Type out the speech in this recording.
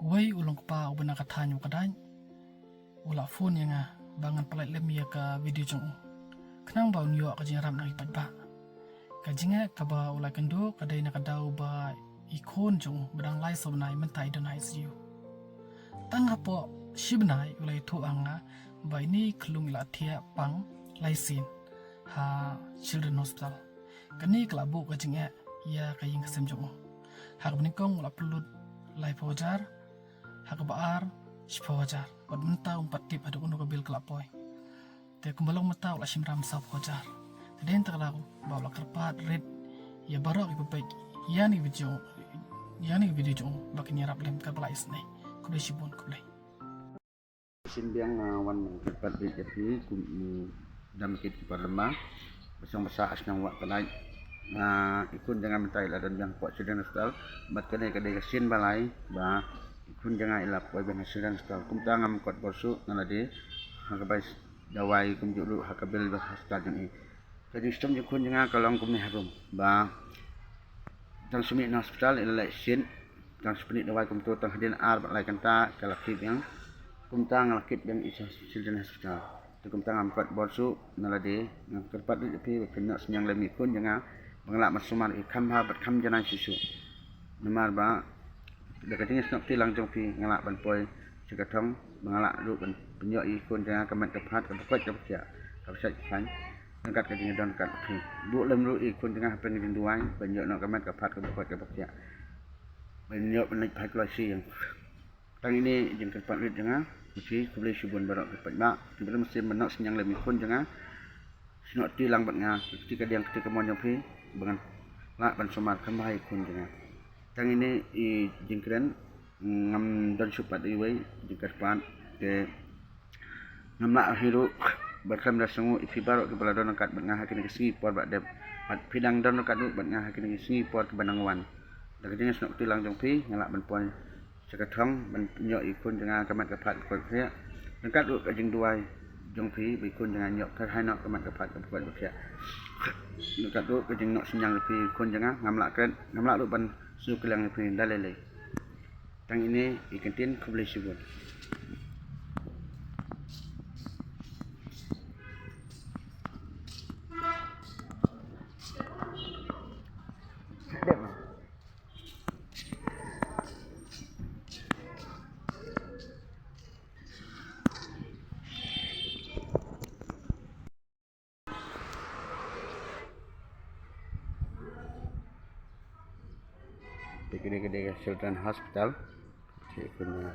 Wai ulang pa ubana kathanyo kadany. Ula phone yang bangan pelat lemia ka video jong. Kenang ba unyo ka jingram na ipat ba. Kajinga ka ba ula kendo kadai na kadau ba ikon jong badang lai sobnai mentai donai siu. Tangga po shibnai ulai tu anga ba ini kelung ila thia pang lai sin ha children hospital. Kani kelabu kajinga ya kaying kesem jong. Hak benikong ula pelut lai pojar hak baar shipawajar bad mentau empat tip ada uno kabil kelapoy te kumbalong mentau la shimram sa pojar teden taklau bawa kerpat red ya barok ibu baik yani video jong bakin yarap lem kabla isne kuble shibun kuble Simbiang wan kerpat di jadi dam kit parlema besar asnang wak kanai ikun jangan mentai la dan yang kuat sudah nastal bat kene kade sin balai ba ikun jangan ilap boy ben sudah nastal kum tangam kuat bosu nalade hakabai dawai kum julu hakabil ba hastal ini jadi sistem ikun jangan kalong kum ni harum ba tang sumi hospital ila sin tang sumi dawai kum tu tang hadin ar balai kanta kalakib yang kum tang lakib yang isa children hospital kum tangam kuat bosu nalade kerpat di pi kena senyang lemi kun jangan mengelak masumar ikam habat kam janan susu nomor ba dekatnya snok tilang jong pi ngelak ban poi cikatong mengelak lu ban penyok ikun jangan kemat kepat kepot kepia kapsat fan angkat ke don kat pi bu lem lu ikun jangan hapen ngin duai penyok nok kemat kepat kepot kepia penyok menik kalkulasi yang tang ini jeng kepat rit jangan mesti boleh subun barok kepat ba kita mesti menok senyang lem ikun jangan snok tilang bat nga ketika dia ketika mon jong pi dengan lak ban somar kamai kun dengan tang ini I jingkren ngam don supat iwai jingkarpan ke ngam lak hiru berkam da sungu ipi barok ke baladon kat bat ngah kini kesi por bat dep bat pidang don kat bat ngah kini kesi por ke banangwan da kini snok tilang jong pi ngalak ban poi cakathong ban nyok ikun dengan kamat kapat ko kya dekat duk jing duai jong pi ikun dengan nyok ka hai nok kamat kapat ko kya dekat tu kejeng nak senyang lebih kon jangan ngamlak tu ban su kelang lebih dalele tang ini ikantin kubli subun Gede-gede children hospital. Cik punya